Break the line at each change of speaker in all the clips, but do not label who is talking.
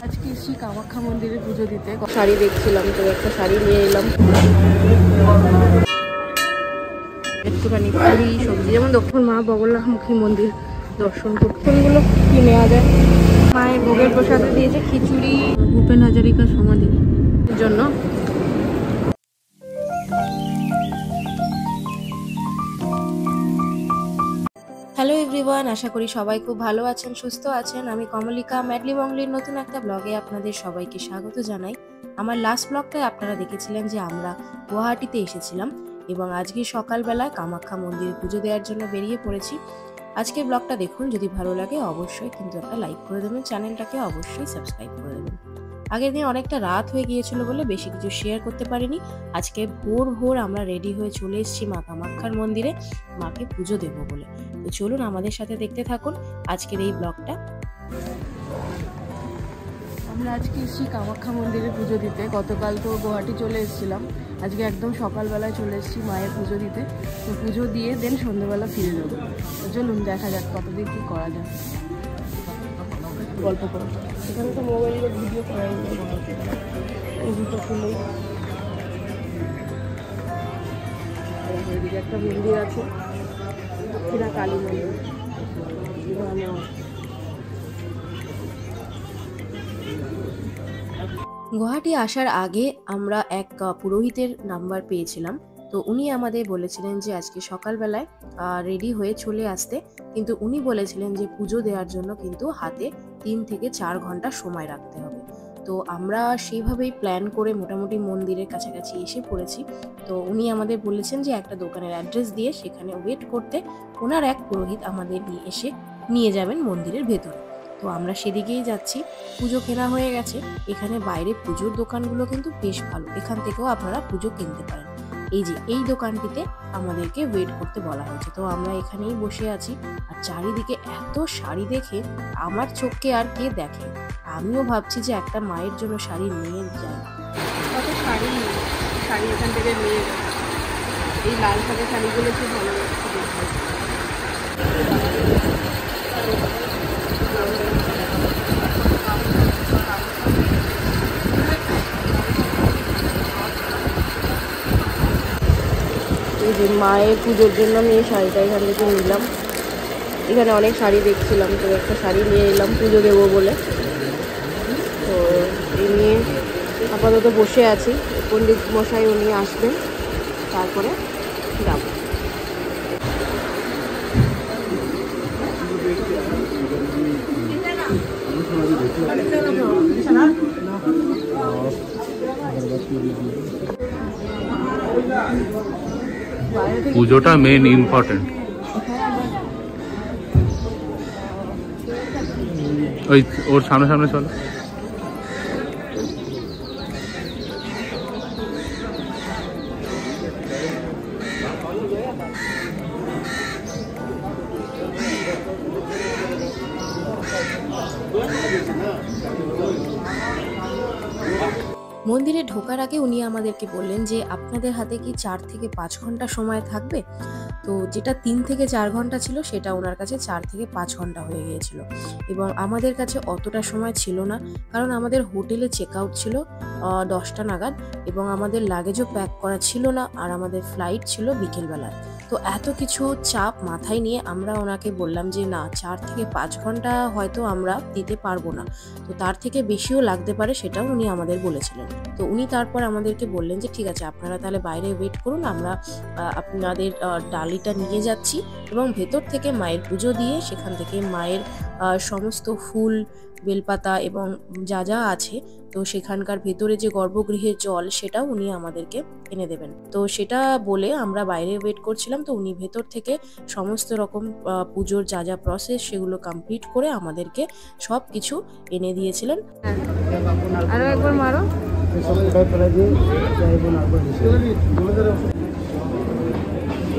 আজকে শ্রী কামাখ্যা মন্দিরে পুজো দিতে শাড়ি দেখছিলাম, তো একটা শাড়ি নিয়ে এলাম। একটুখানি পুরি সবজি, যেমন দক্ষিণ মা বগলামুখী মন্দির দর্শন করতে কোনগুলো কি নেওয়া যায়। মায়ের ভোগের প্রসাদে দিয়েছে খিচুড়ি, ভূপেন হাজারিকা সমাধির জন্য। হ্যালো এভরিওয়ান, আশা করি সবাই খুব ভালো আছেন, সুস্থ আছেন। আমি কমলিকা, ম্যাডলি মঙ্গলির নতুন একটা ব্লগে আপনাদের সবাইকে স্বাগত জানাই। আমার লাস্ট ব্লগটায় আপনারা দেখেছিলেন যে আমরা গুয়াহাটিতে এসেছিলাম এবং আজকে সকালবেলায় কামাখ্যা মন্দিরে পুজো দেওয়ার জন্য বেরিয়ে পড়েছি। আজকের ব্লগটা দেখুন, যদি ভালো লাগে অবশ্যই কিন্তু একটা লাইক করে দেবেন, চ্যানেলটাকে অবশ্যই সাবস্ক্রাইব করে দেবেন। আগের দিন অনেকটা রাত হয়ে গিয়েছিল বলে বেশি কিছু শেয়ার করতে পারিনি। আজকে ভোর আমরা রেডি হয়ে চলে এসেছি মা কামাখ্যার মন্দিরে মাকে পুজো দেবো বলে। তো চলুন আমাদের সাথে দেখতে থাকুন আজকের এই ব্লগটা। আমরা আজকে এসেছি কামাখ্যা মন্দিরে পুজো দিতে। গতকাল তো গুয়াহাটি চলে এসেছিলাম, আজকে একদম সকালবেলায় চলে এসেছি মায়ের পুজো দিতে। তো পুজো দিয়ে দেন সন্ধ্যেবেলা ফিরে যাবো। তো চলুন দেখা যাক কতদিন কী করা যায়, গল্প করো। এখানে তো মোবাইলে ভিডিও করাই এই দুটো খুলেই। এদিকে একটা মন্দির আছে, দক্ষিণা কালী মন্দির। গুয়াহাটি আসার আগে আমরা এক পুরোহিতের নাম্বার পেয়েছিলাম। তো উনি আমাদের বলেছিলেন যে আজকে সকালবেলায় রেডি হয়ে চলে আসতে, কিন্তু উনি বলেছিলেন যে পুজো দেওয়ার জন্য কিন্তু হাতে 3 থেকে 4 ঘন্টা সময় রাখতে হবে। তো আমরা সেইভাবেই প্ল্যান করে মোটামুটি মন্দিরের কাছাকাছি এসে পড়েছি। তো উনি আমাদের বলেছেন যে একটা দোকানের অ্যাড্রেস দিয়ে সেখানে ওয়েট করতে, ওনার এক পুরোহিত আমাদের নিয়ে যাবেন মন্দিরের ভেতরে। তো আমরা সেদিকেই যাচ্ছি। পুজো কেনা হয়ে গেছে। এখানে বাইরে পুজোর দোকানগুলো কিন্তু বেশ ভালো, এখান থেকেও আপনারা পুজো কিনতে পারেন। এই যে এই দোকানটিতে আমাদেরকে ওয়েট করতে বলা হয়েছে। তো আমরা এখানেই বসে আছি। আর চারিদিকে এত শাড়ি দেখে আমার চোখকে আর কে দেখে, আমিও ভাবছি যে একটা মায়ের জন্য শাড়ি নিয়ে যাই। কত শাড়ি এখান থেকে নিয়ে যাই। এই লাল সাদা শাড়িগুলো খুব ভালো লাগছে দেখতে। এই যে মায়ের পুজোর জন্য আমি এই শাড়িটা এখান থেকে নিলাম। এখানে অনেক শাড়ি দেখছিলাম, তো একটা শাড়ি নিয়ে এলাম পুজো দেবো বলে। তো এই নিয়ে আপাতত বসে আছি। পণ্ডিত মশাই উনি আসবেন, তারপরে যাব।
পুজোটা মেন ইম্পর্টেন্ট। ওই ওর সামনে চলো।
মন্দিরে ঢোকার আগে উনি আমাদেরকে বললেন যে আপনাদের হাতে কি 4 থেকে 5 ঘন্টা সময় থাকবে। তো যেটা 3 থেকে 4 ঘন্টা ছিল সেটা ওনার কাছে 4 থেকে 5 ঘন্টা হয়ে গিয়েছিল। এবং আমাদের কাছে অতটা সময় ছিল না, কারণ আমাদের হোটেলে চেক আউট ছিল 10টা নাগাদ এবং আমাদের লাগেজও প্যাক করা ছিল না, আর আমাদের ফ্লাইট ছিল বিকেলবেলায়। তো এত কিছু চাপ মাথায় নিয়ে আমরা ওনাকে বললাম যে না, 4 থেকে 5 ঘন্টা হয়তো আমরা দিতে পারবো না, তো তার থেকে বেশিও লাগতে পারে, সেটাও উনি আমাদের বলেছিলেন। তো উনি তারপর আমাদেরকে বললেন যে ঠিক আছে, আপনারা তাহলে বাইরে ওয়েট করুন, আমরা আপনাদের ডালিটা নিয়ে যাচ্ছি এবং ভেতর থেকে মায়ের পুজো দিয়ে সেখান থেকে মায়ের সমস্ত ফুল, বেলপাতা এবং যা যা আছে, তো সেখানকার ভেতরে যে গর্ভগৃহের জল সেটাও উনি আমাদেরকে এনে দেবেন। তো সেটা বলে আমরা বাইরে ওয়েট করছিলাম। তো উনি ভেতর থেকে সমস্ত রকম পুজোর যা যা প্রসেস সেগুলো কমপ্লিট করে আমাদেরকে সব কিছু এনে দিয়েছিলেন।
আরো একবার মারো।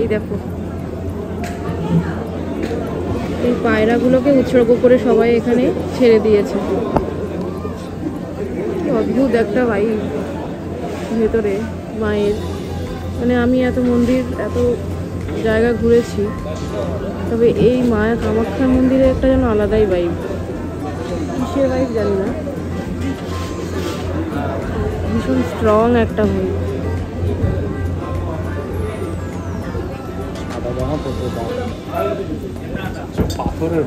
এই দেখো, এই পায়রাগুলোকে উৎসর্গ করে সবাই এখানে ছেড়ে দিয়েছে। অদ্ভুত একটা ভাই ভেতরে মায়ের, মানে আমি এত মন্দির এত জায়গা ঘুরেছি, তবে এই মা কামাখ্যার মন্দিরে একটা যেন আলাদাই ভাইব।
কিসের ভাইব জানি না, ভীষণ স্ট্রং একটা ভাইব।
পাথরের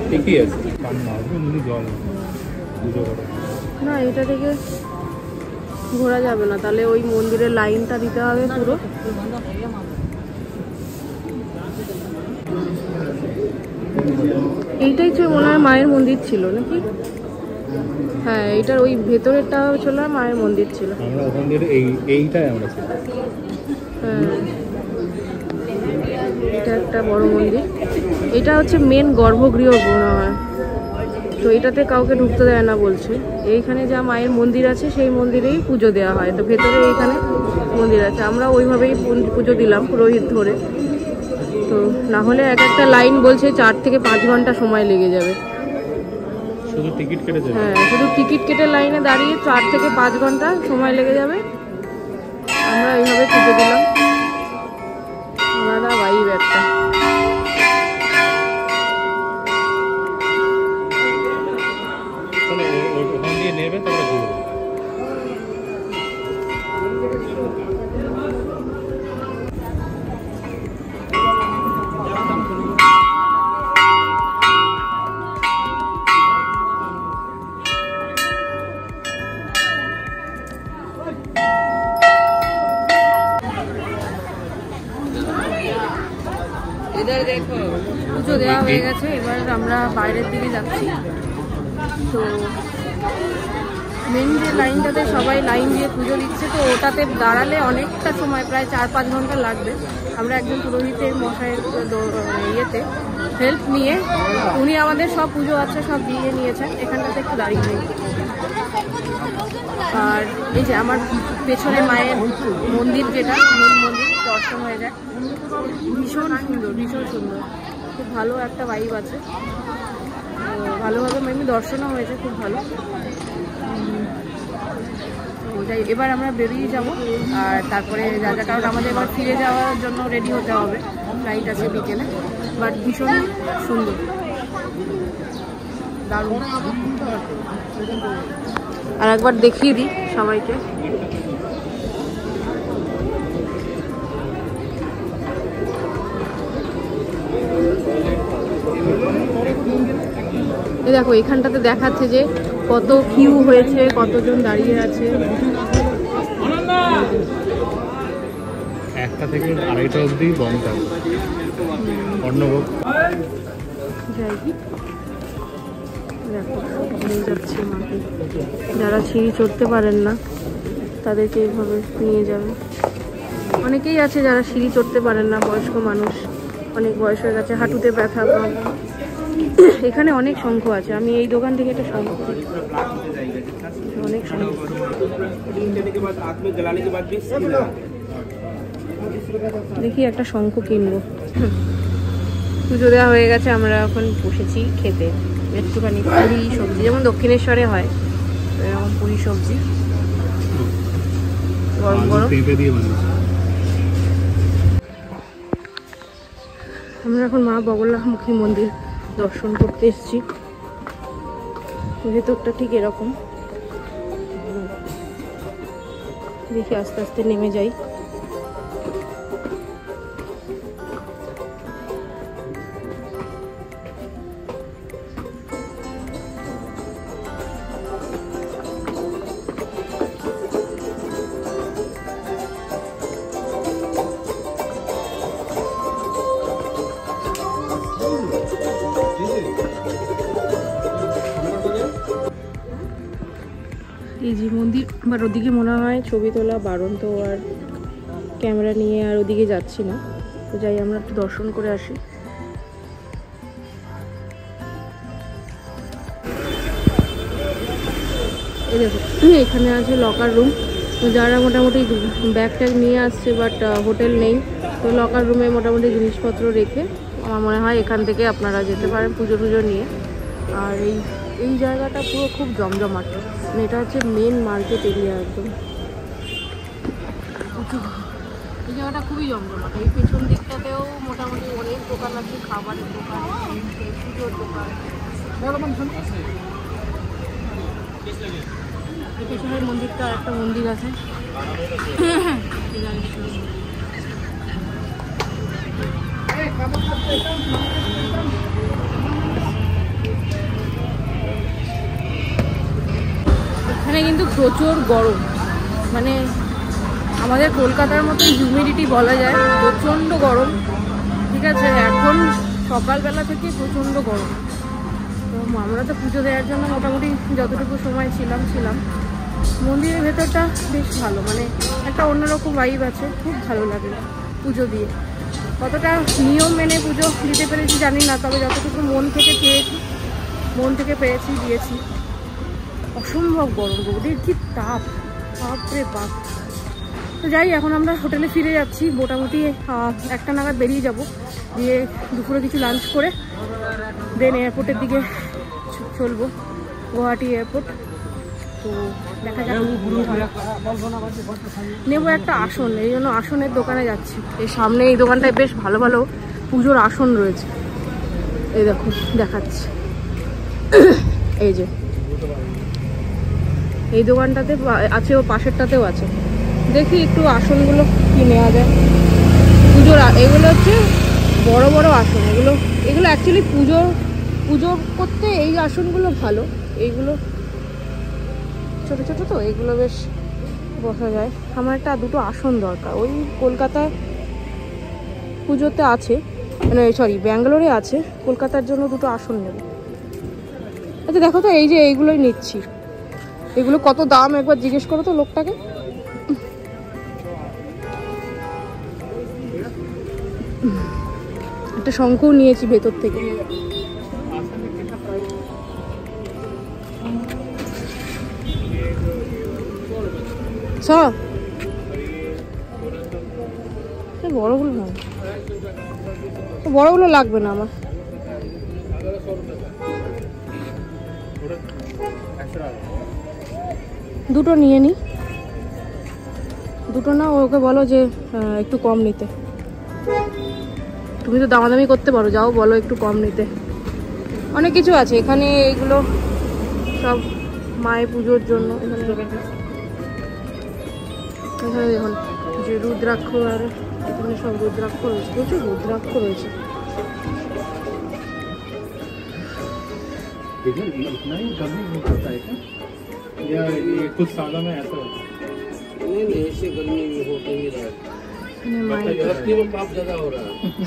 ঠিকই আছে
না, এটা থেকে ঘোরা যাবে না, তাহলে ওই মন্দিরের লাইনটা দিতে হবে পুরো। এইটাই তো মনে হয় মায়ের মন্দির ছিল নাকি? হ্যাঁ, এইটার ওই ভেতরেরটা ছিল মায়ের মন্দির ছিল।
আমরা ওখান থেকে এইটাই আমরা ছিল।
হ্যাঁ, এটা একটা বড় মন্দির। এটা হচ্ছে মেন গর্ভগৃহ মনে হয়, তো এটাতে কাউকে ঢুকতে দেয় না বলছে। এইখানে যা মায়ের মন্দির আছে সেই মন্দিরেই পুজো দেওয়া হয়, তো ভেতরে এইখানে মন্দির আছে। আমরা ওইভাবেই পুজো দিলাম পুরোহিত ধরে। তো না হলে এক একটা লাইন বলছে 4 থেকে 5 ঘন্টা সময় লেগে যাবে।
শুধু টিকিট কেটে যাবে?
হ্যাঁ, শুধু টিকিট কেটে লাইনে দাঁড়িয়ে 4 থেকে 5 ঘন্টা সময় লেগে যাবে। আমরা এইভাবে পুজো দিলাম। আলাদা ভাইব একটা।
ওখান দিয়ে নেবে তারপরে ঘুরবে।
পুজো দেওয়া হয়ে গেছে, এবার আমরা বাইরের দিকে যাচ্ছি। তো মেন যে লাইনটাতে সবাই লাইন দিয়ে পুজো দিচ্ছে, তো ওটাতে দাঁড়ালে অনেকটা সময়, প্রায় 4-5 ঘন্টা লাগবে। আমরা একজন পুরোহিতের মশাইয়ের ইয়েতে হেল্প নিয়ে, উনি আমাদের সব পুজো আছে সব দিয়ে নিয়েছেন। এখানটাতে একটু দাঁড়িয়ে নেই। আর এই যে আমার পেছনে মায়ের মন্দির, যেটা মূল মন্দির, দর্শন হয়ে যায়। ভীষণ সুন্দর, ভীষণ সুন্দর, খুব ভালো একটা ভাইব আছে। ভালোভাবে এমনি দর্শনও হয়েছে, খুব ভালো। যাই, এবার আমরা বেরিয়ে যাব আর তারপরে যা যা, কারণ আমাদের এবার ফিরে যাওয়ার জন্য রেডি হতে হবে, ফ্লাইট আছে বিকেলে। বাট ভীষণ সুন্দর, দারুণ। আর একবার দেখিয়ে দিই সবাইকে। দেখো এখানটাতে দেখাচ্ছে যে কত কিউ হয়েছে, কতজন দাঁড়িয়ে আছে।
1টা থেকে 2:30 অবধি বন্ধ থাকে অন্নভোগ।
দেখো নিয়ে যাচ্ছে মাকে, যারা সিঁড়ি চড়তে পারেন না তাদেরকে এইভাবে নিয়ে যাবে। অনেকেই আছে যারা সিঁড়ি চড়তে পারেন না, বয়স্ক মানুষ, অনেক বয়স হয়ে গেছে, হাঁটুতে ব্যথা। এখানে অনেক শঙ্খ আছে। আমি এই দোকান থেকে একটা শঙ্খ, অনেক শঙ্খ। দেখি একটা শঙ্খ কিনবো। পুজো দেওয়া হয়ে গেছে, আমরা এখন বসেছি খেতে। একটুখানি পুরি সবজি, যেমন দক্ষিণেশ্বরে হয় এরকম পুরি সবজি, গরম গরম। আমরা এখন মা বগলামুখী মন্দির দর্শন করতে এসেছি। ভেতরটা ঠিক এরকম। দেখি আস্তে আস্তে নেমে যাই। এই যে মন্দির, আবার ওদিকে মনে হয় ছবি তোলা বারণ, তো আর ক্যামেরা নিয়ে আর ওদিকে যাচ্ছি না। তো যাই, আমরা একটু দর্শন করে আসি। এই দেখো এখানে আছে লকার রুম। তো যারা মোটামুটি ব্যাগ ট্যাগ নিয়ে আসছে বাট হোটেল নেই, তো লকার রুমে মোটামুটি জিনিসপত্র রেখে আমার মনে হয় এখান থেকে আপনারা যেতে পারেন পুজো টুজো নিয়ে। আর এই জায়গাটা পুরো খুব জমজমাট। এটা হচ্ছে মেন মার্কেট এরিয়া একদম। এই
জায়গাটা খুবই জমজমাট। এই পেছন দিকটাতেও মোটামুটি অনেক দোকান আছে, খাবারের দোকান, পুজোর দোকান। এই পেছনের মন্দিরটা একটা মন্দির আছে। এখানে কিন্তু প্রচুর গরম, মানে আমাদের কলকাতার মতো হিউমিডিটি বলা যায়, প্রচণ্ড গরম। ঠিক আছে, এখন সকালবেলা থেকে প্রচণ্ড গরম। তো আমরা তো পুজো দেওয়ার জন্য মোটামুটি যতটুকু সময় ছিলাম। মন্দিরের ভেতরটা বেশ ভালো, মানে একটা অন্যরকম ভাইব আছে, খুব ভালো লাগে পুজো দিয়ে। কতটা নিয়ম মেনে পুজো দিতে পেরেছি জানি না, তবে যতটুকু মন থেকে পেয়েছি দিয়েছি। অসম্ভব গরম, ওদের কি তাপ, বাপরে বাপ। তো যাই, এখন আমরা হোটেলে ফিরে যাচ্ছি। মোটামুটি 1টা নাগাদ বেরিয়ে যাব, দিয়ে দুপুরে কিছু লাঞ্চ করে দেন এয়ারপোর্টের দিকে চলবো, গুয়াহাটি এয়ারপোর্ট। তো দেখা যাক। নেবো একটা আসন, এই জন্য আসনের দোকানে যাচ্ছি। এই সামনে এই দোকানটায় বেশ ভালো ভালো পুজোর আসন রয়েছে। এই দেখুন, দেখাচ্ছি। এই যে এই দোকানটাতে আছে, ও পাশেরটাতেও আছে। দেখি একটু আসনগুলো কি নেওয়া যায় পুজোর। এগুলো হচ্ছে বড় বড় আসন, এগুলো অ্যাকচুয়ালি পুজো করতে এই আসনগুলো ভালো। এইগুলো ছোট ছোট, তো এগুলো বেশ বসা যায়। আমার দুটো আসন দরকার। ওই কলকাতায় পুজোতে আছে, মানে সরি ব্যাঙ্গালোরে আছে, কলকাতার জন্য দুটো আসন নেব। আচ্ছা দেখো তো, এই যে এইগুলোই নিচ্ছি। এগুলো কত দাম একবার জিজ্ঞেস করো তো লোকটাকে। একটা শঙ্খও নিয়েছি ভেতর থেকে। বড়গুলো না, বড়গুলো লাগবে না আমার। দুটো নিয়ে নি। দুটো না, ওকে বলো যে একটু কম নিতে। তুমি তো দামাদামি করতে পারো, যাও বলো একটু কম নিতে। অনেক কিছু আছে এখানে, এগুলো সব মায়ের পুজোর জন্য। এখানে দেখুন যে রুদ্রাক্ষ, আর এখানে সব রুদ্রাক্ষ রয়েছে, প্রচুর রুদ্রাক্ষ রয়েছে।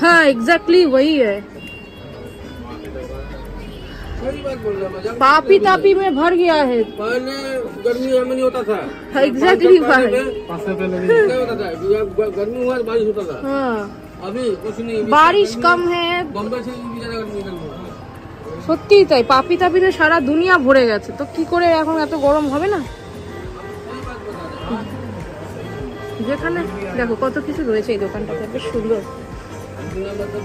हाँ एग्जैक्टली वही है, पापी तापी में भर गया है।
पहले गर्मी में नहीं होता था।
एग्जैक्टली भाई,
गर्मी हुआ तो बारिश होता था।
हाँ
अभी कुछ नहीं,
बारिश कम है।
बम्बई से भी ज्यादा गर्मी
সত্যি তাই, পাপি তাপিতে সারা দুনিয়া ভরে গেছে। তো কি করে এখন এত গরম হবে না? যেখানে দেখো কত কিছু রয়েছে এই দোকানটাতে, বেশ সুন্দর।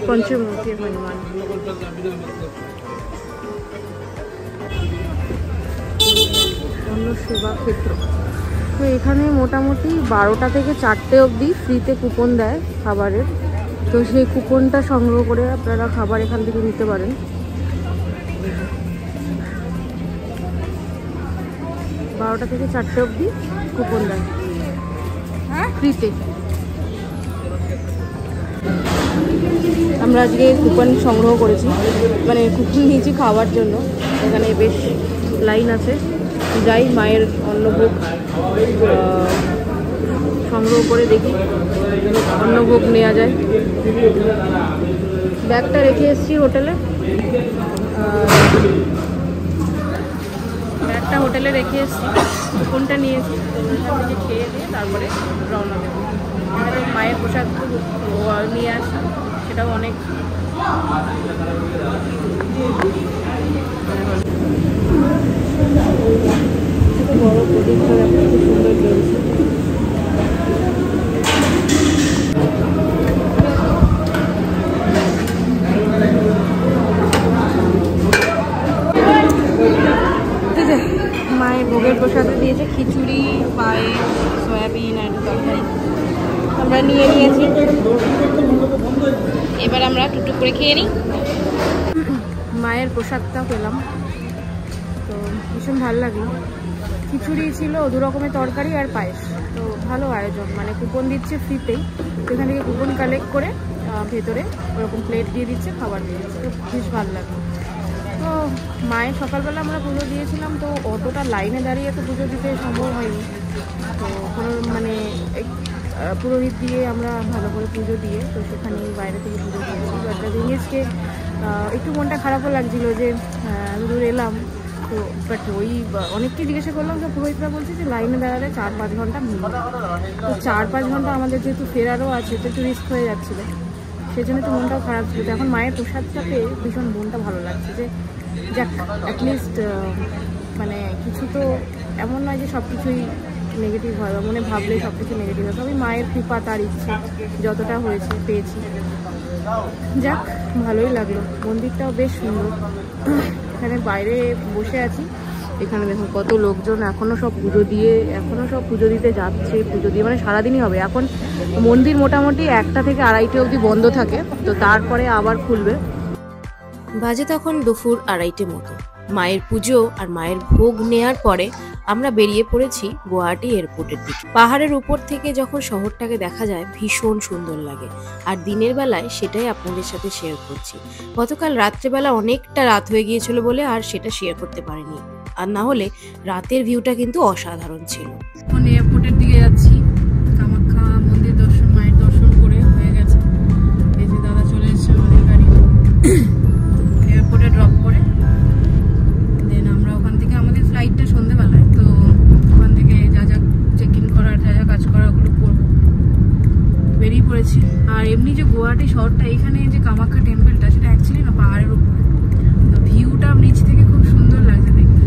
পঞ্চমুখী হনুমান, অন্য সেবা ক্ষেত্র। তো এখানে মোটামুটি 12টা থেকে 4টে অবধি ফ্রিতে কুপন দেয় খাবারের। তো সেই কুপনটা সংগ্রহ করে আপনারা খাবার এখান থেকে নিতে পারেন। 12টা থেকে 4টে অবধি কুপন দেয় ফ্রিতে। আমরা আজকে কুপন সংগ্রহ করেছি, মানে কুপন নিয়েছি খাওয়ার জন্য। এখানে বেশ লাইন আছে। যাই, মায়ের অন্নভোগ সংগ্রহ করে দেখি অন্নভোগ নেওয়া যায়। ব্যাগটা রেখে এসেছি হোটেলে, ব্যাগটা হোটেলে রেখে এসেছি, কুপনটা নিয়েছি। ওখান থেকে খেয়ে দিয়ে তারপরে রওনা দেবো। এখানে মায়ের পোশাক নিয়ে আসা, সেটাও অনেক বড় প্রদীপটা, খুব সুন্দর চলছে। মায়ের ভোগের প্রসাদে দিয়েছে খিচুড়ি, পায়েস, সয়াবিন আর তরকারি।
আমরা নিয়ে নিয়েছি, এবার আমরা টুকটুক করে খেয়ে নিই। মায়ের প্রসাদটা পেলাম, তো ভীষণ ভালো লাগলো। খিচুড়ি ছিল, 2 রকমের তরকারি আর পায়েস। তো ভালো আয়োজন, মানে কুপন দিচ্ছে ফ্রিতেই, সেখান থেকে কুপন কালেক্ট করে ভেতরে ওরকম প্লেট দিয়ে দিচ্ছে, খাবার দিয়ে দিচ্ছে, তো বেশ ভালো লাগলো। তো মায়ের সকালবেলা আমরা পুজো দিয়েছিলাম, তো অতটা লাইনে দাঁড়িয়ে তো পুজো দিতে সম্ভব হয়নি। তো কোনো মানে পুরোহিত দিয়ে আমরা ভালো করে পুজো দিয়ে, তো সেখানে বাইরে থেকে পুজো দিয়েছি। বাট জিনিসকে একটু মনটা খারাপও লাগছিলো যে দূর এলাম, তো বাট ওই অনেককে জিজ্ঞাসা করলাম, যে পুরোহিতরা বলছে যে লাইনে দাঁড়ালে 4-5 ঘন্টা মিনিমাম। তো 4-5 ঘন্টা আমাদের যেহেতু ফেরারও আছে, তো একটু রিস্ক হয়ে যাচ্ছিলো, সেই জন্য তো মনটাও খারাপ ছিল। তো এখন মায়ের প্রসাদটা পেয়ে ভীষণ মনটা ভালো লাগছে, যে যাক অ্যাটলিস্ট মানে কিছু তো এমন নয় যে সব কিছুই নেগেটিভ হয়, বা মনে ভাবলে সব কিছু নেগেটিভ হয়। তবে মায়ের কৃপা, তার ইচ্ছে, যতটা হয়েছে পেয়েছি। যাক ভালোই লাগলো, মন্দিরটাও বেশ সুন্দর। এখানে বাইরে বসে আছি, এখানে দেখুন কত লোকজন এখনও সব পুজো দিতে যাচ্ছে। পুজো দিয়ে মানে সারাদিনই হবে। এখন মন্দির মোটামুটি 1টা থেকে 2:30 অবধি বন্ধ থাকে, তো তারপরে আবার খুলবে।
বাজে তখন দুপুর 2:30 মতো। মায়ের পুজো আর মায়ের ভোগ নেয়ার পরে আমরা বেরিয়ে পড়েছি গুয়াহাটি এয়ারপোর্টের দিকে। পাহাড়ের উপর থেকে যখন শহরটাকে দেখা যায় ভীষণ সুন্দর লাগে, আর দিনের বেলায় সেটাই আপনাদের সাথে শেয়ার করছি। গতকাল রাত্রেবেলা অনেকটা রাত হয়ে গিয়েছিল বলে আর সেটা শেয়ার করতে পারিনি, আর না হলে রাতের ভিউটা কিন্তু অসাধারণ ছিল।
এখন এয়ারপোর্টের দিকে যাচ্ছি, কামাখ্যা মন্দির দর্শন, মায়ের দর্শন করে হয়ে গেছে। এই যে দাদা চলে এসেছে আমাদের গাড়ি, এয়ারপোর্টে ড্রপ করে দেন আমরা ওখান থেকে, আমাদের ফ্লাইটটা সন্ধ্যেবেলায়, তো ওখান থেকে যা যা চেক ইন করার, যা যা কাজ করার ওগুলো করবো, বেরিয়ে পড়েছি। আর এমনি যে গুয়াহাটি শহরটা, এখানে যে কামাখ্যা টেম্পলটা, সেটা অ্যাকচুয়ালি না পাহাড়ের উপরে, তো ভিউটা নিচ থেকে খুব সুন্দর লাগছে দেখতে।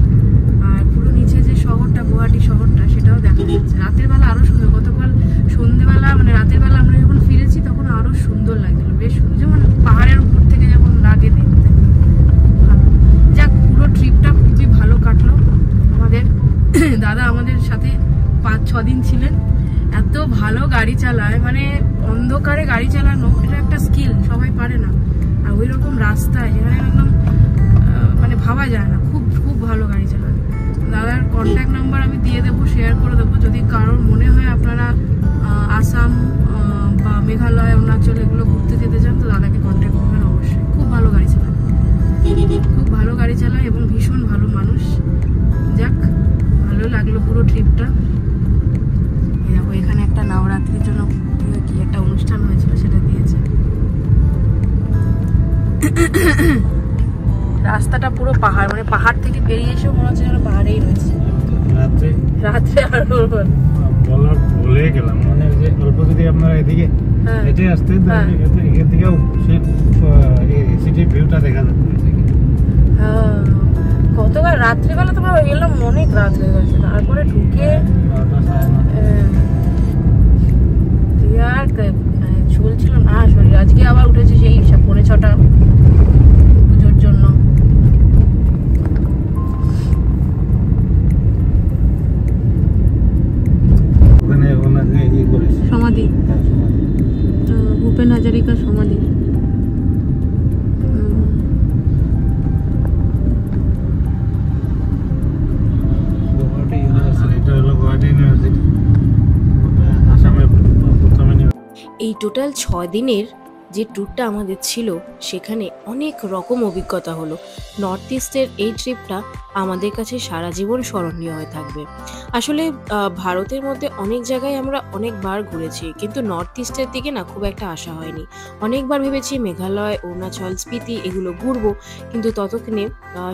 আর পুরো নিচে যে শহরটা, গুয়াহাটি শহরটা, সেটাও দেখা যাচ্ছে। রাতের বেলা আরো সুন্দর, গতকাল সন্ধ্যেবেলা মানে রাতের বেলা আমরা যখন ফিরেছি তখন আরো সুন্দর লাগছিল, বেশ সুন্দর, যেমন পাহাড়ের উপর থেকে যেমন লাগে দেখতে। ভালো, যাক পুরো ট্রিপটা খুবই ভালো কাটলো আমাদের। দাদা আমাদের সাথে 5-6 দিন ছিলেন। এত ভালো গাড়ি চালায়, মানে অন্ধকারে গাড়ি চালানো এটা একটা স্কিল, সবাই পারে না। আর ওই রকম রাস্তায় যেখানে একদম মানে ভাবা যায় না, খুব খুব ভালো গাড়ি চালায়। দাদার কন্ট্যাক্ট নাম্বার আমি দিয়ে দেবো, শেয়ার করে দেবো। যদি কারোর মনে হয় আপনারা আসাম বা মেঘালয়, অরুণাচল এগুলো ঘুরতে যেতে চান, তো দাদাকে কন্ট্যাক্ট করবেন অবশ্যই। খুব ভালো গাড়ি চালায়, খুব ভালো গাড়ি চালায় এবং ভীষণ ভালো মানুষ। যাক ভালো লাগলো পুরো ট্রিপটা। দেখো এখানে একটা নবরাত্রির জন্য কি একটা অনুষ্ঠান হয়েছিল, সেটা দিয়েছে। রাস্তাটা পুরো পাহাড়, মানে পাহাড় থেকে বেরিয়ে এসেও মনে হচ্ছে যেন পাহাড়েই রয়েছে। রাত্রে আর
বলে গেলাম, মানে যে অল্প যদি আপনারা এদিকে হেঁটে আসতেন, এখান থেকেও সিটির ভিউটা দেখা যাচ্ছে।
হ্যাঁ, গতকাল রাত্রিবেলা তোমরা গেলাম, অনেক রাত হয়ে গেছে। তারপরে ঢুকে আর চলছিল না শরীর। আজকে আবার উঠেছে সেই 5:45 পুজোর জন্য। সমাধি, ভূপেন হাজারিকা সমাধি।
এই টোটাল 6 দিনের যে ট্যুরটা আমাদের ছিল, সেখানে অনেক রকম অভিজ্ঞতা হলো। নর্থ ইস্টের এই ট্রিপটা আমাদের কাছে সারা জীবন স্মরণীয় হয়ে থাকবে। আসলে ভারতের মধ্যে অনেক জায়গায় আমরা অনেকবার ঘুরেছি, কিন্তু নর্থ ইস্টের দিকে না খুব একটা আসা হয়নি। অনেকবার ভেবেছি মেঘালয়, অরুণাচল, স্পিতি এগুলো ঘুরবো, কিন্তু ততক্ষণে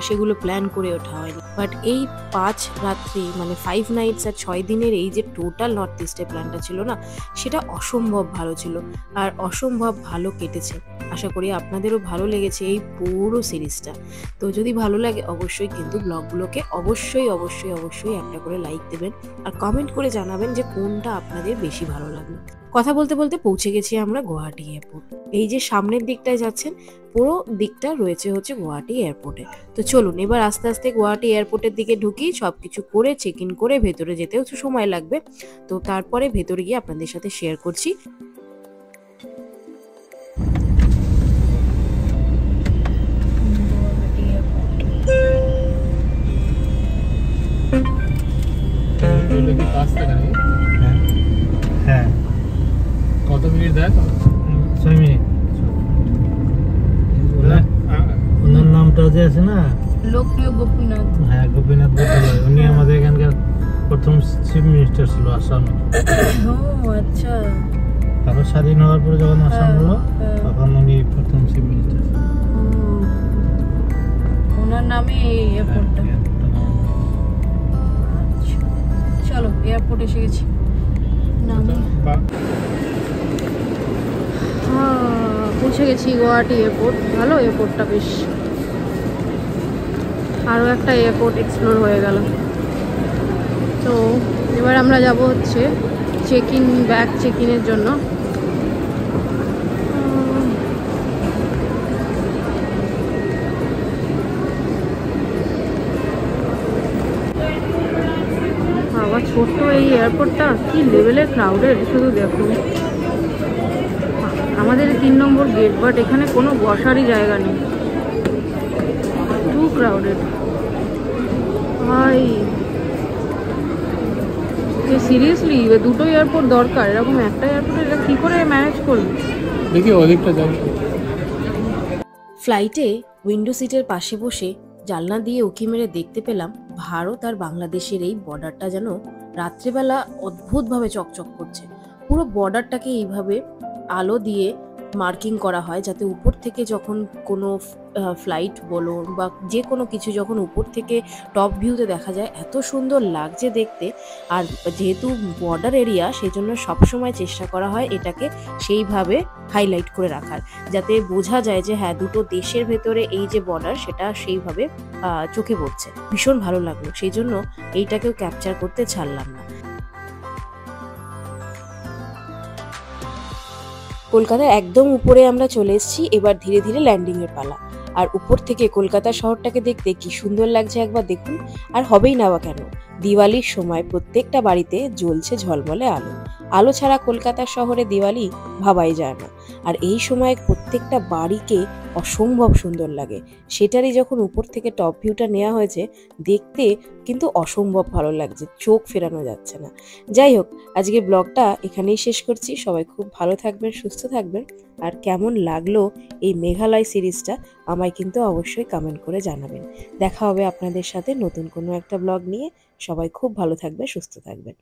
সেগুলো প্ল্যান করে ওঠা হয়নি। বাট এই 5 রাত্রি মানে 5 নাইটস আর 6 দিনের এই যে টোটাল নর্থ ইস্টের প্ল্যানটা ছিল না, সেটা অসম্ভব ভালো ছিল। আর অসম্ভব ভালো সময়গুলো কেটেছে। আশা করি আপনাদেরও ভালো লেগেছে এই পুরো সিরিজটা। তো যদি ভালো লাগে অবশ্যই কিন্তু ব্লগগুলোকে অবশ্যই একটা করে লাইক দেবেন আর কমেন্ট করে জানাবেন যে কোনটা আপনাদের বেশি ভালো লাগলো। কথা বলতে বলতে পৌঁছে গেছি আমরা গুয়াহাটি এয়ারপোর্ট। এই যে সামনের দিকটায় যাচ্ছেন পুরো দিকটা রয়েছে হচ্ছে গুয়াহাটি এয়ারপোর্টে। তো চলুন এবার আস্তে আস্তে গুয়াহাটি এয়ারপোর্টের দিকে ঢুকি। সবকিছু করে চেক ইন করে ভেতরে যেতেও একটু সময় লাগবে, তো তারপরে ভেতরে গিয়ে আপনাদের সাথে শেয়ার করছি।
হ্যাঁ,
কত মিনিট দেখ?
6 মিনিট। ওনার নামটা যে আছে না,
লোকপ্রিয় গোপীনাথ।
হ্যাঁ গোপীনাথ বট্টোপাধ্যায়, উনি আমাদের এখানকার প্রথম চিফ মিনিস্টার ছিল আসামের।
ও আচ্ছা।
তারপর স্বাধীন হওয়ার পরে যখন আসাম হলো তখন উনি প্রথম চিফ মিনিস্টার।
ওনার নামে এই এয়ারপোর্টটা। চলো এয়ারপোর্ট এসে গেছি। পৌঁছে গেছি গুয়াহাটি এয়ারপোর্ট। ভালো এয়ারপোর্টটা বেশ, আরও একটা এয়ারপোর্ট এক্সপ্লোর হয়ে গেল। তো এবার আমরা যাব হচ্ছে ব্যাগ চেক ইনের জন্য। বাবা ছোট্ট এই এয়ারপোর্টটা কি লেভেলের ক্রাউডেড শুধু দেখুন। আমাদের 3 নম্বর গেট, বাট এখানে কোনো বসারই জায়গা নেই, টু ক্রাউডেড ভাই। সিরিয়াসলি দুটো এয়ারপোর্ট দরকার, এরকম একটা এয়ারপোর্টে এটা কী করে ম্যানেজ করবে?
দেখি ওদিকটা যাই।
ফ্লাইটে উইন্ডো সিটের পাশে বসে জানলা দিয়ে উঁকি মেরে দেখতে পেলাম ভারত আর বাংলাদেশের এই বর্ডারটা যেন রাত্রেবেলা অদ্ভুতভাবে চকচক করছে। পুরো বর্ডারটাকে এইভাবে আলো দিয়ে মার্কিং করা হয় যাতে উপর থেকে যখন কোনো ফ্লাইট বলো বা যে কোনো কিছু যখন উপর থেকে টপ ভিউতে দেখা যায় এত সুন্দর লাগছে দেখতে। আর যেহেতু বর্ডার এরিয়া সেই জন্য সবসময় চেষ্টা করা হয় এটাকে সেইভাবে হাইলাইট করে রাখার, যাতে বোঝা যায় যে হ্যাঁ দুটো দেশের ভেতরে এই যে বর্ডার সেটা সেইভাবে চোখে পড়ছে। ভীষণ ভালো লাগলো, সেই জন্য এইটাকেও ক্যাপচার করতে ছাড়লাম না। কলকাতার একদম উপরে আমরা চলে এসেছি, এবার ধীরে ধীরে ল্যান্ডিং এর পালা। আর উপর থেকে কলকাতা শহরটাকে দেখতে কি সুন্দর লাগছে একবার দেখুন। আর হবেই না বা কেন, দিওয়ালির সময় প্রত্যেকটা বাড়িতে জ্বলছে ঝলমলে আলো। আলো ছাড়া কলকাতা শহরে দিওয়ালি ভাবাই যায় না। আর এই সময় প্রত্যেকটা বাড়িকে অসম্ভব সুন্দর লাগে। সেটারই যখন উপর থেকে টপ ভিউটা নেওয়া হয়েছে দেখতে কিন্তু অসম্ভব ভালো লাগছে, চোখ ফেরানো যাচ্ছে না। যাই হোক, আজকের ব্লগটা এখানেই শেষ করছি। সবাই খুব ভালো থাকবেন, সুস্থ থাকবেন। আর কেমন লাগলো এই মেঘালয় সিরিজটা আমায় কিন্তু অবশ্যই কমেন্ট করে জানাবেন। দেখা হবে আপনাদের সাথে নতুন কোনো একটা ব্লগ নিয়ে। সবাই খুব ভালো থাকবে, সুস্থ থাকবেন।